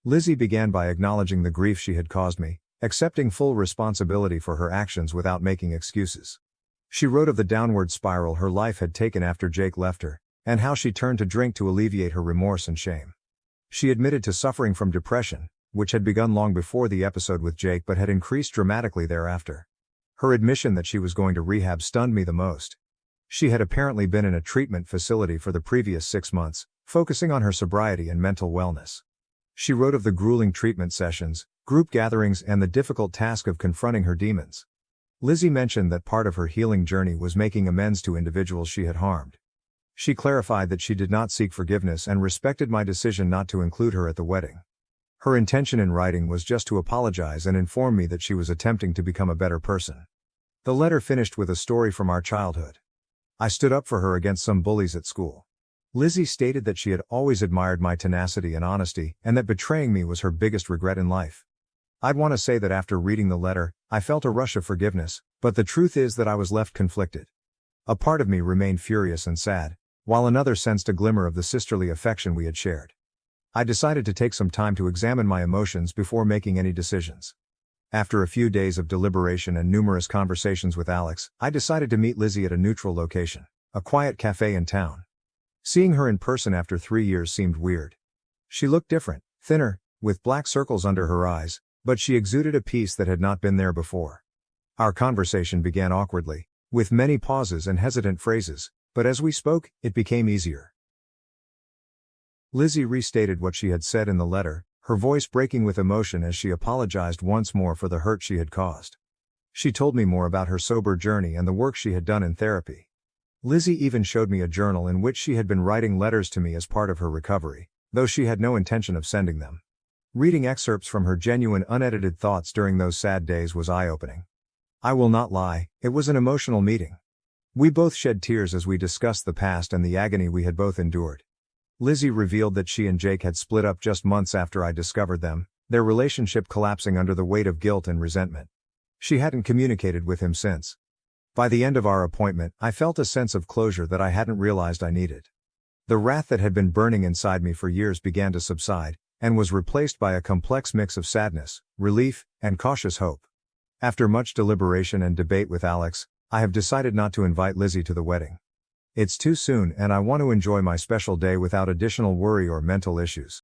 Lizzie began by acknowledging the grief she had caused me, accepting full responsibility for her actions without making excuses. She wrote of the downward spiral her life had taken after Jake left her, and how she turned to drink to alleviate her remorse and shame. She admitted to suffering from depression, which had begun long before the episode with Jake but had increased dramatically thereafter. Her admission that she was going to rehab stunned me the most. She had apparently been in a treatment facility for the previous 6 months, focusing on her sobriety and mental wellness. She wrote of the grueling treatment sessions, group gatherings, and the difficult task of confronting her demons. Lizzie mentioned that part of her healing journey was making amends to individuals she had harmed. She clarified that she did not seek forgiveness and respected my decision not to include her at the wedding. Her intention in writing was just to apologize and inform me that she was attempting to become a better person. The letter finished with a story from our childhood. I stood up for her against some bullies at school. Lizzie stated that she had always admired my tenacity and honesty, and that betraying me was her biggest regret in life. I'd want to say that after reading the letter, I felt a rush of forgiveness, but the truth is that I was left conflicted. A part of me remained furious and sad, while another sensed a glimmer of the sisterly affection we had shared. I decided to take some time to examine my emotions before making any decisions. After a few days of deliberation and numerous conversations with Alex, I decided to meet Lizzie at a neutral location, a quiet cafe in town. Seeing her in person after 3 years seemed weird. She looked different, thinner, with black circles under her eyes, but she exuded a peace that had not been there before. Our conversation began awkwardly, with many pauses and hesitant phrases, but as we spoke, it became easier. Lizzie restated what she had said in the letter, her voice breaking with emotion as she apologized once more for the hurt she had caused. She told me more about her sober journey and the work she had done in therapy. Lizzie even showed me a journal in which she had been writing letters to me as part of her recovery, though she had no intention of sending them. Reading excerpts from her genuine unedited thoughts during those sad days was eye-opening. I will not lie, it was an emotional meeting. We both shed tears as we discussed the past and the agony we had both endured. Lizzie revealed that she and Jake had split up just months after I discovered them, their relationship collapsing under the weight of guilt and resentment. She hadn't communicated with him since. By the end of our appointment, I felt a sense of closure that I hadn't realized I needed. The wrath that had been burning inside me for years began to subside, and was replaced by a complex mix of sadness, relief, and cautious hope. After much deliberation and debate with Alex, I have decided not to invite Lizzie to the wedding. It's too soon and I want to enjoy my special day without additional worry or mental issues.